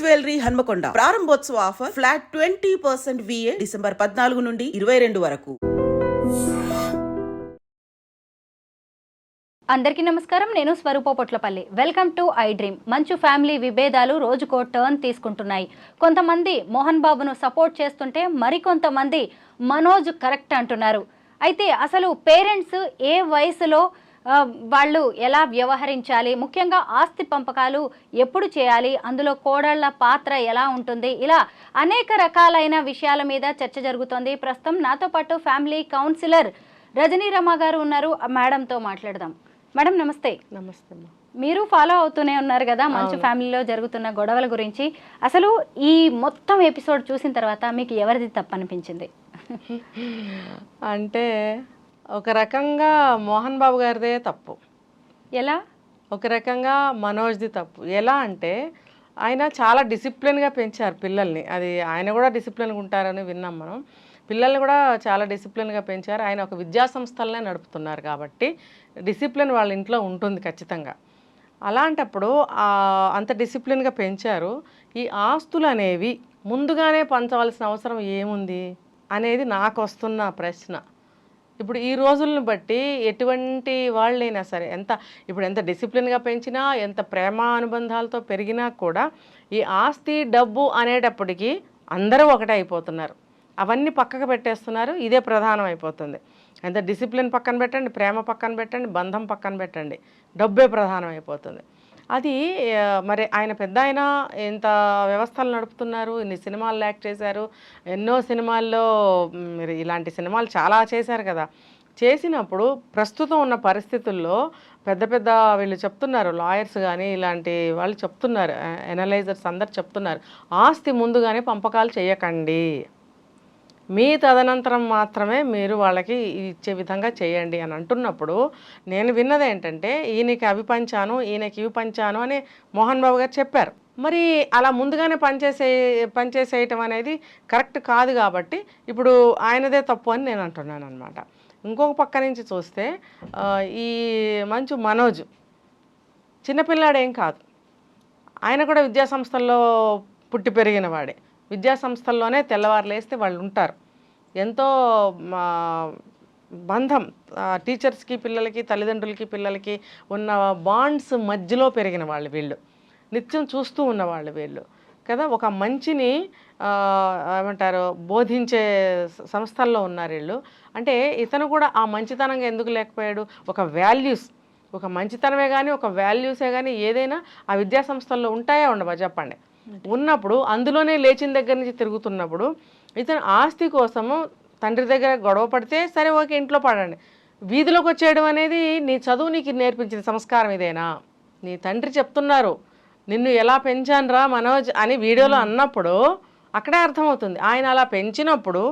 Jewellery Hanamkonda ప్రారంభోత్సవ offer flat 20% VA December 14 నుండి 22 వరకు. అందరికీ నమస్కారం. నేను Swaroopa Potlapalli. Welcome to I dream. Manchu family విభేదాలు రోజుకో టర్న్ తీసుకుంటున్నాయి. కొంతమంది మోహన్ బాబును సపోర్ట్ చేస్తుంటే మరికొంతమంది మనోజ్ కరెక్ట్ అంటున్నారు. అయితే అసలు పేరెంట్స్ ఏ వయసులో వాళ్ళు ఎలా వ్యవహరించాలి, ముఖ్యంగా ఆస్తి పంపకాలు ఎప్పుడు చేయాలి, అందులో కోడళ్ల పాత్ర ఎలా ఉంటుంది, ఇలా అనేక రకాలైన విషయాల మీద చర్చ జరుగుతోంది. ప్రస్తుతం నాతో పాటు ఫ్యామిలీ కౌన్సిలర్ రజనీ రమ గారు ఉన్నారు. మేడంతో మాట్లాడదాం. మేడం నమస్తే. నమస్తే. మీరు ఫాలో అవుతూనే ఉన్నారు కదా మంచు ఫ్యామిలీలో జరుగుతున్న గొడవల గురించి. అసలు ఈ మొత్తం ఎపిసోడ్ చూసిన తర్వాత మీకు ఎవరిది తప్పనిపించింది? అంటే ఒక రకంగా మోహన్ బాబు గారిదే తప్పు. ఎలా? ఒక రకంగా మనోజ్ది తప్పు. ఎలా అంటే ఆయన చాలా డిసిప్లిన్గా పెంచారు పిల్లల్ని. అది ఆయన కూడా డిసిప్లిన్గా ఉంటారని విన్నాం మనం. పిల్లల్ని కూడా చాలా డిసిప్లిన్గా పెంచారు. ఆయన ఒక విద్యా సంస్థలనే నడుపుతున్నారు కాబట్టి డిసిప్లిన్ వాళ్ళ ఇంట్లో ఉంటుంది ఖచ్చితంగా. అలాంటప్పుడు అంత డిసిప్లిన్గా పెంచారు. ఈ ఆస్తులు అనేవి ముందుగానే పంచవలసిన అవసరం ఏముంది అనేది నాకు వస్తున్న ప్రశ్న. ఇప్పుడు ఈ రోజులను బట్టి ఎటువంటి వాళ్ళైనా సరే ఇప్పుడు ఎంత డిసిప్లిన్గా పెంచినా, ఎంత ప్రేమ అనుబంధాలతో పెరిగినా కూడా ఈ ఆస్తి డబ్బు అనేటప్పటికీ అందరూ ఒకటే అయిపోతున్నారు. అవన్నీ పక్కకు పెట్టేస్తున్నారు. ఇదే ప్రధానం అయిపోతుంది. ఎంత డిసిప్లిన్ పక్కన పెట్టండి, ప్రేమ పక్కన పెట్టండి, బంధం పక్కన పెట్టండి, డబ్బే ప్రధానం అయిపోతుంది. అది మరి ఆయన పెద్ద ఆయన ఎంత వ్యవస్థలు నడుపుతున్నారు, ఇన్ని సినిమాలు యాక్ట్ చేశారు, ఎన్నో సినిమాల్లో ఇలాంటి సినిమాలు చాలా చేశారు కదా. చేసినప్పుడు ప్రస్తుతం ఉన్న పరిస్థితుల్లో పెద్ద పెద్ద వీళ్ళు చెప్తున్నారు, లాయర్స్ కానీ ఇలాంటి వాళ్ళు చెప్తున్నారు, ఎనలైజర్స్ అందరు చెప్తున్నారు, ఆస్తి ముందుగానే పంపకాలు చేయకండి, మీ తదనంతరం మాత్రమే మీరు వాళ్ళకి ఇచ్చే విధంగా చేయండి అని అంటున్నప్పుడు నేను విన్నది ఏంటంటే ఈయనకి అవి పంచాను, ఈయనకి ఇవి పంచాను అని మోహన్ బాబు గారు చెప్పారు. మరి అలా ముందుగానే పనిచేసేయటం అనేది కరెక్ట్ కాదు. కాబట్టి ఇప్పుడు ఆయనదే తప్పు అని నేను అంటున్నాను అనమాట. ఇంకొక పక్క నుంచి చూస్తే ఈ మంచు మనోజ్ చిన్నపిల్లాడేం కాదు. ఆయన కూడా విద్యాసంస్థల్లో పుట్టి పెరిగిన వాడే. విద్యాసంస్థల్లోనే తెల్లవారు లేస్తే వాళ్ళు ఉంటారు. ఎంతో బంధం టీచర్స్కి పిల్లలకి, తల్లిదండ్రులకి పిల్లలకి ఉన్న బాండ్స్ మధ్యలో పెరిగిన వాళ్ళు వీళ్ళు. నిత్యం చూస్తూ ఉన్నవాళ్ళు వీళ్ళు కదా. ఒక మంచిని ఏమంటారు బోధించే సంస్థల్లో ఉన్నారు వీళ్ళు. అంటే ఇతను కూడా ఆ మంచితనంగా ఎందుకు లేకపోయాడు? ఒక వాల్యూస్, ఒక మంచితనమే కానీ ఒక వాల్యూసే కానీ ఏదైనా ఆ విద్యాసంస్థల్లో ఉంటాయా ఉండవా చెప్పండి? ఉన్నప్పుడు అందులోనే లేచిన దగ్గర నుంచి తిరుగుతున్నప్పుడు ఇతను ఆస్తి కోసము తండ్రి దగ్గర గొడవ పడితే సరే ఓకే, ఇంట్లో పడండి. వీధిలోకి వచ్చేయడం అనేది నీ చదువు నీకు నేర్పించిన సంస్కారం ఇదేనా? నీ తండ్రి చెప్తున్నారు నిన్ను ఎలా పెంచానురా మనోజ్ అని వీడియోలో అన్నప్పుడు అక్కడే అర్థమవుతుంది. ఆయన అలా పెంచినప్పుడు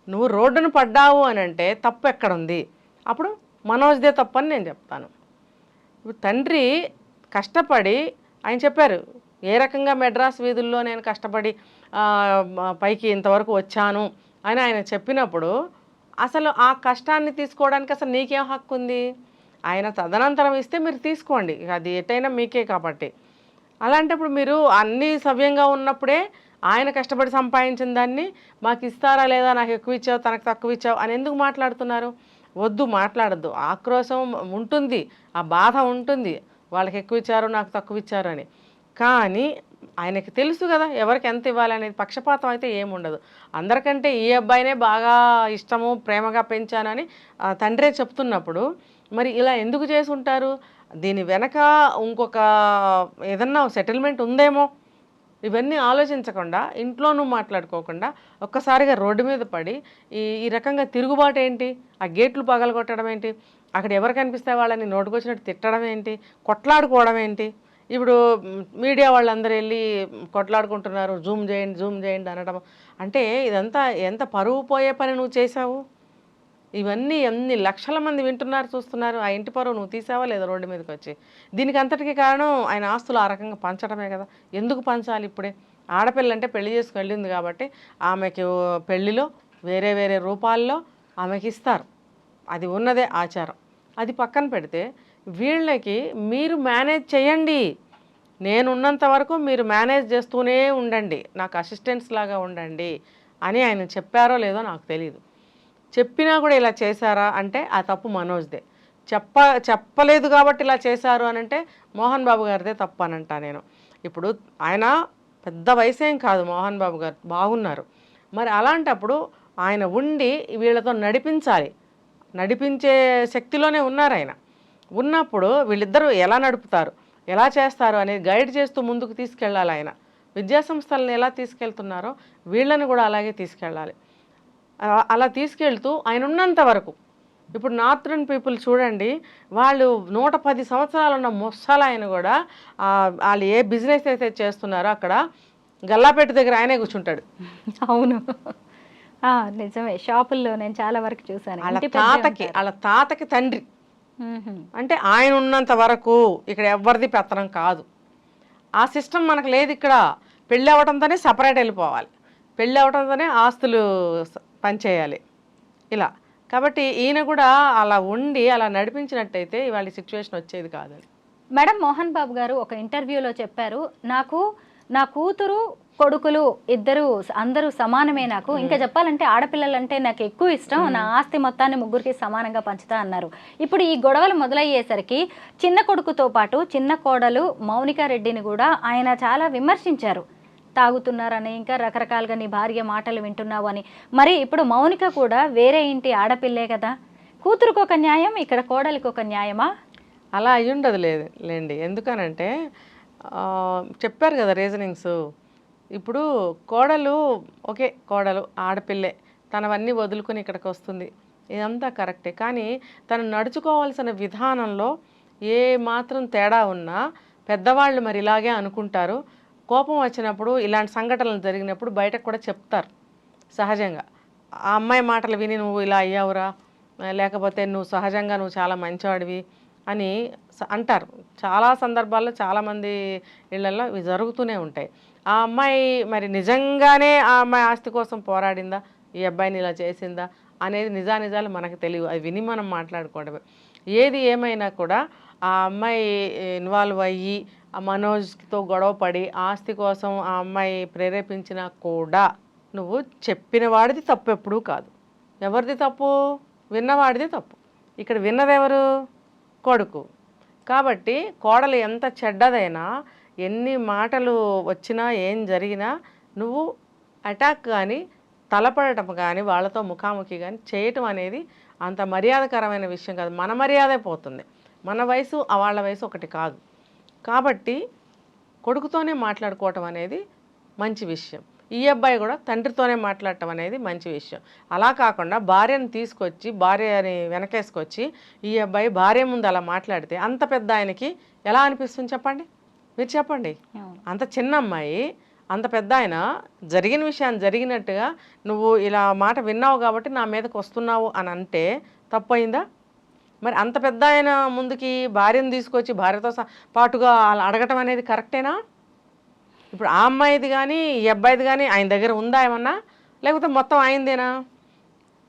నువ్వు రోడ్డును పడ్డావు అని అంటే తప్పు ఎక్కడుంది? అప్పుడు మనోజ్దే తప్పు అని నేను చెప్తాను. ఇప్పుడు తండ్రి కష్టపడి ఆయన చెప్పారు, ఏ రకంగా మెడ్రాస్ వీధుల్లో నేను కష్టపడి పైకి ఇంతవరకు వచ్చాను అని ఆయన చెప్పినప్పుడు అసలు ఆ కష్టాన్ని తీసుకోవడానికి అసలు నీకేం హక్కు ఉంది? ఆయన తదనంతరం ఇస్తే మీరు తీసుకోండి, అది ఎటైనా మీకే కాబట్టి. అలాంటప్పుడు మీరు అన్నీ సవ్యంగా ఉన్నప్పుడే ఆయన కష్టపడి సంపాదించిన దాన్ని మాకు ఇస్తారా లేదా, నాకు ఎక్కువ ఇచ్చావు తనకు తక్కువ ఇచ్చావు అని ఎందుకు మాట్లాడుతున్నారు? వద్దు, మాట్లాడద్దు. ఆక్రోశం ఉంటుంది, ఆ బాధ ఉంటుంది, వాళ్ళకి ఎక్కువ ఇచ్చారు నాకు తక్కువ ఇచ్చారు అని. కానీ ఆయనకి తెలుసు కదా ఎవరికి ఎంత ఇవ్వాలనేది. పక్షపాతం అయితే ఏముండదు. అందరికంటే ఈ అబ్బాయినే బాగా ఇష్టము, ప్రేమగా పెంచానని తండ్రే చెప్తున్నప్పుడు మరి ఇలా ఎందుకు చేసి ఉంటారు? దీని వెనక ఇంకొక ఏదన్నా సెటిల్మెంట్ ఉందేమో, ఇవన్నీ ఆలోచించకుండా ఇంట్లోనూ మాట్లాడుకోకుండా ఒక్కసారిగా రోడ్డు మీద పడి ఈ రకంగా తిరుగుబాటు ఏంటి? ఆ గేట్లు పగలగొట్టడం ఏంటి? అక్కడ ఎవరు కనిపిస్తే వాళ్ళని నోటుకొచ్చినట్టు తిట్టడం ఏంటి? కొట్లాడుకోవడం ఏంటి? ఇప్పుడు మీడియా వాళ్ళందరూ వెళ్ళి కొట్లాడుకుంటున్నారు, జూమ్ చేయండి అనడం అంటే ఇదంతా ఎంత పరువు పోయే పని నువ్వు చేసావు? ఇవన్నీ ఎన్ని లక్షల మంది వింటున్నారు, చూస్తున్నారు. ఆ ఇంటి పరువు నువ్వు తీసావా లేదా రోడ్డు మీదకి వచ్చి? దీనికి అంతటికీ కారణం ఆయన ఆస్తులు ఆ రకంగా పంచడమే కదా. ఎందుకు పంచాలి? ఇప్పుడే ఆడపిల్ల అంటే పెళ్లి చేసుకుని వెళ్ళింది కాబట్టి ఆమెకి పెళ్లిలో వేరే వేరే రూపాల్లో ఆమెకి ఇస్తారు. అది ఉన్నదే ఆచారం. అది పక్కన పెడితే వీళ్ళకి మీరు మేనేజ్ చేయండి. నేనున్నంత వరకు మీరు మేనేజ్ చేస్తూనే ఉండండి, నాకు అసిస్టెంట్స్ లాగా ఉండండి అని ఆయన చెప్పారో లేదో నాకు తెలియదు. చెప్పినా కూడా ఇలా చేశారా అంటే ఆ తప్పు మనోజ్దే. చెప్పలేదు కాబట్టి ఇలా చేశారు అని అంటే మోహన్ బాబు గారిదే తప్పు అని అంటా నేను. ఇప్పుడు ఆయన పెద్ద వయసేం కాదు, మోహన్ బాబు గారు బాగున్నారు. మరి అలాంటప్పుడు ఆయన ఉండి వీళ్ళతో నడిపించాలి, నడిపించే శక్తిలోనే ఉన్నారు ఆయన. ఉన్నప్పుడు వీళ్ళిద్దరూ ఎలా నడుపుతారు, ఎలా చేస్తారు అనేది గైడ్ చేస్తూ ముందుకు తీసుకెళ్ళాలి ఆయన. విద్యాసంస్థలను ఎలా తీసుకెళ్తున్నారో వీళ్ళని కూడా అలాగే తీసుకెళ్ళాలి. అలా తీసుకెళ్తూ ఆయన ఉన్నంత వరకు. ఇప్పుడు నార్థరన్ పీపుల్ చూడండి, వాళ్ళు 110 సంవత్సరాలు ఉన్న ముసలు ఆయన కూడా వాళ్ళు ఏ బిజినెస్ అయితే చేస్తున్నారో అక్కడ గల్లాపేట దగ్గర ఆయనే కూర్చుంటాడు. అవును, నిజమే. షాపుల్లో నేను చాలా వరకు చూసాను. వాళ్ళ తాతకి తండ్రి అంటే ఆయన ఉన్నంత వరకు ఇక్కడ ఎవరిది పెత్తనం కాదు. ఆ సిస్టమ్ మనకు లేదు ఇక్కడ. పెళ్ళి అవ్వడంతోనే సపరేట్ వెళ్ళిపోవాలి, పెళ్ళి అవ్వడంతోనే ఆస్తులు పనిచేయాలి ఇలా. కాబట్టి ఈయన కూడా అలా ఉండి అలా నడిపించినట్టయితే ఇవాళ సిచ్యువేషన్ వచ్చేది కాదని. మేడం, మోహన్ బాబు గారు ఒక ఇంటర్వ్యూలో చెప్పారు, నాకు నా కూతురు కొడుకులు ఇద్దరు అందరూ సమానమే, నాకు ఇంకా చెప్పాలంటే ఆడపిల్లలంటే నాకు ఎక్కువ ఇష్టం, నా ఆస్తి మొత్తాన్ని ముగ్గురికి సమానంగా పంచుతా అన్నారు. ఇప్పుడు ఈ గొడవలు మొదలయ్యేసరికి చిన్న కొడుకుతో పాటు చిన్న కోడలు మౌనికా రెడ్డిని కూడా ఆయన చాలా విమర్శించారు. తాగుతున్నారని, ఇంకా రకరకాలుగా నీ భార్య మాటలు వింటున్నావు అని. మరి ఇప్పుడు మౌనిక కూడా వేరే ఇంటి ఆడపిల్లే కదా, కూతురుకు ఒక న్యాయం, ఇక్కడ కోడలికి ఒక న్యాయమా? అలా అయ్యి ఉండదు లేండి. ఎందుకనంటే చెప్పారు కదా రీజనింగ్స్. ఇప్పుడు కోడలు ఓకే, కోడలు ఆడపిల్లే, తనవన్నీ వదులుకొని ఇక్కడికి వస్తుంది, ఇదంతా కరెక్టే. కానీ తను నడుచుకోవాల్సిన విధానంలో ఏ మాత్రం తేడా ఉన్నా పెద్దవాళ్ళు మరి ఇలాగే అనుకుంటారు. కోపం వచ్చినప్పుడు ఇలాంటి సంఘటనలు జరిగినప్పుడు బయటకు కూడా చెప్తారు సహజంగా. ఆ అమ్మాయి మాటలు విని నువ్వు ఇలా అయ్యావురా, లేకపోతే నువ్వు సహజంగా నువ్వు చాలా మంచివాడివి అని అంటారు. చాలా సందర్భాల్లో చాలామంది ఇళ్లలో ఇవి జరుగుతూనే ఉంటాయి. ఆ అమ్మాయి మరి నిజంగానే ఆ అమ్మాయి ఆస్తి కోసం పోరాడిందా, ఈ అబ్బాయిని ఇలా చేసిందా అనేది నిజాలు మనకు తెలియదు, అది విని మనం మాట్లాడుకోవడమే. ఏది ఏమైనా కూడా ఆ అమ్మాయి ఇన్వాల్వ్ అయ్యి ఆ మనోజ్తో గొడవ పడి ఆస్తి కోసం ఆ అమ్మాయి ప్రేరేపించినా కూడా నువ్వు చెప్పిన వాడిది తప్పు ఎప్పుడూ కాదు. ఎవరిది తప్పు? విన్నవాడిది తప్పు. ఇక్కడ విన్నదెవరు? కొడుకు. కాబట్టి కోడలు ఎంత చెడ్డదైనా, ఎన్ని మాటలు వచ్చినా, ఏం జరిగినా నువ్వు అటాక్ కానీ తలపడటం కానీ వాళ్ళతో ముఖాముఖి కానీ చేయటం అనేది అంత మర్యాదకరమైన విషయం కాదు. మన మర్యాదే పోతుంది. మన వయసు వాళ్ళ వయసు ఒకటి కాదు. కాబట్టి కొడుకుతోనే మాట్లాడుకోవటం అనేది మంచి విషయం. ఈ అబ్బాయి కూడా తండ్రితోనే మాట్లాడటం అనేది మంచి విషయం. అలా కాకుండా భార్యను తీసుకొచ్చి, భార్యని వెనకేసుకొచ్చి ఈ అబ్బాయి భార్య ముందు అలా మాట్లాడితే అంత పెద్ద ఆయనకి ఎలా అనిపిస్తుంది చెప్పండి? మీరు చెప్పండి. అంత చిన్న అమ్మాయి, అంత పెద్ద ఆయన జరిగిన విషయాన్ని జరిగినట్టుగా నువ్వు ఇలా మాట విన్నావు కాబట్టి నా మీదకి వస్తున్నావు అని అంటే తప్పయిందా? మరి అంత పెద్ద ఆయన ముందుకి భార్యను తీసుకొచ్చి భార్యతో పాటుగా అలా అడగటం అనేది కరెక్టేనా? ఇప్పుడు ఆ అమ్మాయిది కానీ ఈ అబ్బాయిది కానీ ఆయన దగ్గర ఉందా ఏమన్నా, లేకపోతే మొత్తం ఆయనదేనా?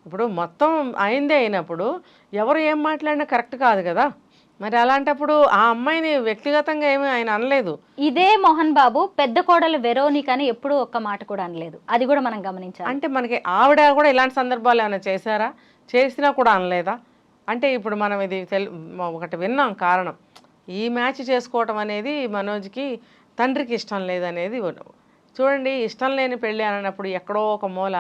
ఇప్పుడు మొత్తం ఆయనదే అయినప్పుడు ఎవరు ఏం మాట్లాడినా కరెక్ట్ కాదు కదా. మరి అలాంటప్పుడు ఆ అమ్మాయిని వ్యక్తిగతంగా ఏమీ ఆయన అనలేదు. ఇదే మోహన్ బాబు పెద్ద కోడలు వెరోనిక అని ఎప్పుడూ ఒక్క మాట కూడా అనలేదు. అది కూడా మనం గమనించాలి. అంటే మనకి ఆవిడ కూడా ఇలాంటి సందర్భాలు ఏమైనా చేశారా? చేసినా కూడా అనలేదా? అంటే ఇప్పుడు మనం ఇది ఒకటి విన్నాం కారణం, ఈ మ్యాచ్ చేసుకోవటం అనేది మనోజ్కి తండ్రికి ఇష్టం లేదనేది. చూడండి, ఇష్టం లేని పెళ్ళి అన్నప్పుడు ఎక్కడో ఒక మూల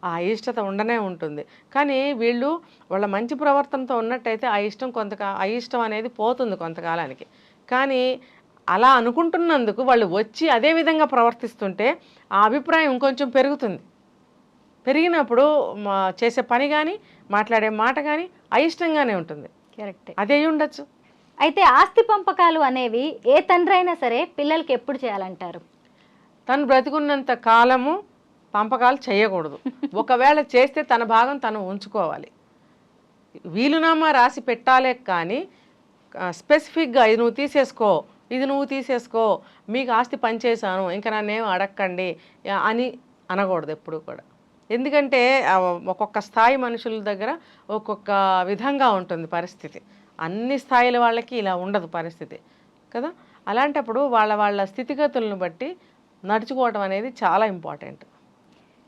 ఆ అయిష్టత ఉండనే ఉంటుంది. కానీ వీళ్ళు వాళ్ళ మంచి ప్రవర్తనతో ఉన్నట్టయితే ఆ ఇష్టం అనేది పోతుంది కొంతకాలానికి. కానీ అలా అనుకుంటున్నందుకు వాళ్ళు వచ్చి అదే విధంగా ప్రవర్తిస్తుంటే ఆ అభిప్రాయం ఇంకొంచెం పెరుగుతుంది. పెరిగినప్పుడు చేసే పని కానీ మాట్లాడే మాట కానీ అయిష్టంగానే ఉంటుంది. కరెక్ట్, అదే ఉండొచ్చు. అయితే ఆస్తి పంపకాలు అనేవి ఏ తండ్రి అయినా సరే పిల్లలకి ఎప్పుడు చేయాలంటారు? తను బ్రతికున్నంత కాలము పంపకాలు చేయకూడదు. ఒకవేళ చేస్తే తన భాగం తను ఉంచుకోవాలి. వీలునామా రాసి పెట్టాలే కానీ స్పెసిఫిక్గా ఇది నువ్వు తీసేసుకో, ఇది నువ్వు తీసేసుకో, మీకు ఆస్తి పనిచేశాను ఇంకా నన్నేం అడగండి అని అనకూడదు ఎప్పుడు కూడా. ఎందుకంటే ఒక్కొక్క స్థాయి మనుషుల దగ్గర ఒక్కొక్క విధంగా ఉంటుంది పరిస్థితి. అన్ని స్థాయిల వాళ్ళకి ఇలా ఉండదు పరిస్థితి కదా. అలాంటప్పుడు వాళ్ళ స్థితిగతులను బట్టి నడుచుకోవటం అనేది చాలా ఇంపార్టెంట్.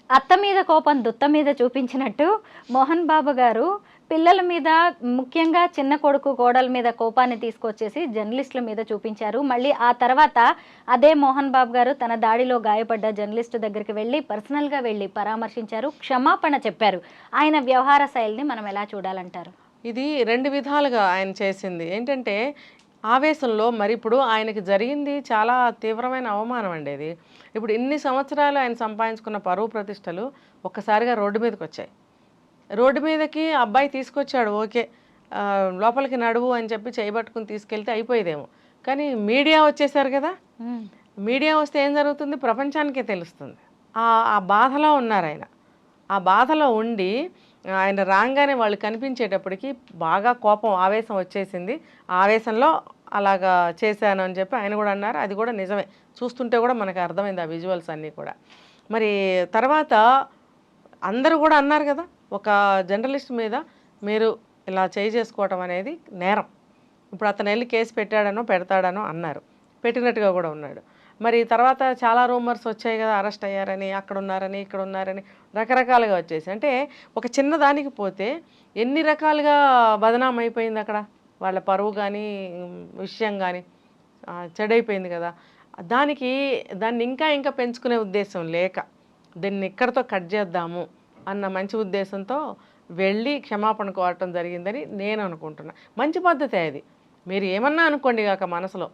అత్త మీద కోపం దుత్త మీద చూపించినట్టు మోహన్ బాబు గారు పిల్లల మీద, ముఖ్యంగా చిన్న కొడుకు కోడల మీద కోపాన్ని తీసుకొచ్చేసి జర్నలిస్టుల మీద చూపించారు. మళ్ళీ ఆ తర్వాత అదే మోహన్ బాబు గారు తన దాడిలో గాయపడ్డ జర్నలిస్టు దగ్గరికి వెళ్ళి పర్సనల్గా వెళ్ళి పరామర్శించారు, క్షమాపణ చెప్పారు. ఆయన వ్యవహార శైలిని మనం ఎలా చూడాలంటారు? ఇది 2 విధాలుగా ఆయన చేసింది. ఏంటంటే ఆవేశంలో మరి ఇప్పుడు ఆయనకి జరిగింది చాలా తీవ్రమైన అవమానం అండి ఇది. ఇప్పుడు ఇన్ని సంవత్సరాలు ఆయన సంపాదించుకున్న పరువు ప్రతిష్టలు ఒక్కసారిగా రోడ్డు మీదకి వచ్చాయి. రోడ్డు మీదకి అబ్బాయి తీసుకొచ్చాడు, ఓకే, లోపలికి నడువు అని చెప్పి చేయబట్టుకుని తీసుకెళ్తే అయిపోయేదేమో. కానీ మీడియా వచ్చేసారు కదా, మీడియా వస్తే ఏం జరుగుతుంది ప్రపంచానికే తెలుస్తుంది. ఆ బాధలో ఉన్నారు ఆయన. ఆ బాధలో ఉండి ఆయన రాగానే వాళ్ళు కనిపించేటప్పటికి బాగా కోపం, ఆవేశం వచ్చేసింది. ఆ ఆవేశంలో అలాగా చేశాను అని చెప్పి ఆయన కూడా అన్నారు. అది కూడా నిజమే, చూస్తుంటే కూడా మనకు అర్థమైంది ఆ విజువల్స్ అన్నీ కూడా. మరి తర్వాత అందరూ కూడా అన్నారు కదా, ఒక జర్నలిస్ట్ మీద మీరు ఇలా చేసుకోవటం అనేది నేరం. ఇప్పుడు అతను వెళ్ళి కేసు పెట్టాడనో పెడతాడనో అన్నారు, పెట్టినట్టుగా కూడా ఉన్నాడు. మరి తర్వాత చాలా రూమర్స్ వచ్చాయి కదా, అరెస్ట్ అయ్యారని, అక్కడ ఉన్నారని, ఇక్కడ ఉన్నారని, రకరకాలుగా వచ్చేసి. అంటే ఒక చిన్న దానికి పోతే ఎన్ని రకాలుగా బదనాం అయిపోయింది అక్కడ, వాళ్ళ పరువు కానీ విషయం కానీ చెడైపోయింది కదా. దాన్ని ఇంకా పెంచుకునే ఉద్దేశం లేక దీన్ని ఇక్కడితో కట్ చేద్దాము అన్న మంచి ఉద్దేశంతో వెళ్ళి క్షమాపణ కోరటం జరిగిందని నేను అనుకుంటున్నా. మంచి పద్ధతి అది. మీరు ఏమన్నా అనుకోండి కాక మనసులో,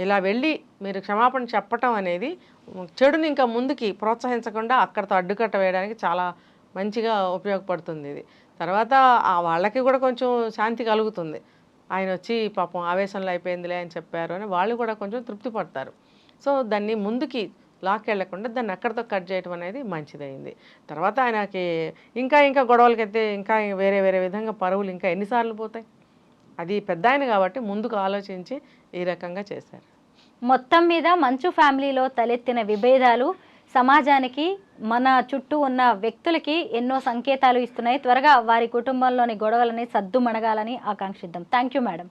ఇలా వెళ్ళి మీరు క్షమాపణ చెప్పటం అనేది చెడుని ఇంకా ముందుకి ప్రోత్సహించకుండా అక్కడితో అడ్డుకట్ట వేయడానికి చాలా మంచిగా ఉపయోగపడుతుంది ఇది. తర్వాత వాళ్ళకి కూడా కొంచెం శాంతి కలుగుతుంది. ఆయన వచ్చి పాపం ఆవేశంలో అయిపోయిందిలే అని చెప్పారు అని వాళ్ళు కూడా కొంచెం తృప్తి పడతారు. సో దాన్ని ముందుకి లాక్కెళ్లకుండా దాన్ని అక్కడితో కట్ చేయడం అనేది మంచిదైంది. తర్వాత ఆయనకి ఇంకా గొడవలకైతే ఇంకా వేరే విధంగా పరువులు ఇంకా ఎన్నిసార్లు పోతాయి. అది పెద్ద ఆయన కాబట్టి ముందుకు ఆలోచించి ఈ రకంగా చేశారు. మొత్తం మీద మంచు ఫ్యామిలీలో తలెత్తిన విభేదాలు సమాజానికి, మన చుట్టూ ఉన్న వ్యక్తులకి ఎన్నో సంకేతాలు ఇస్తున్నాయి. త్వరగా వారి కుటుంబంలోని గొడవలని సద్దుమణగాలని ఆకాంక్షిద్దాం. Thank you madam.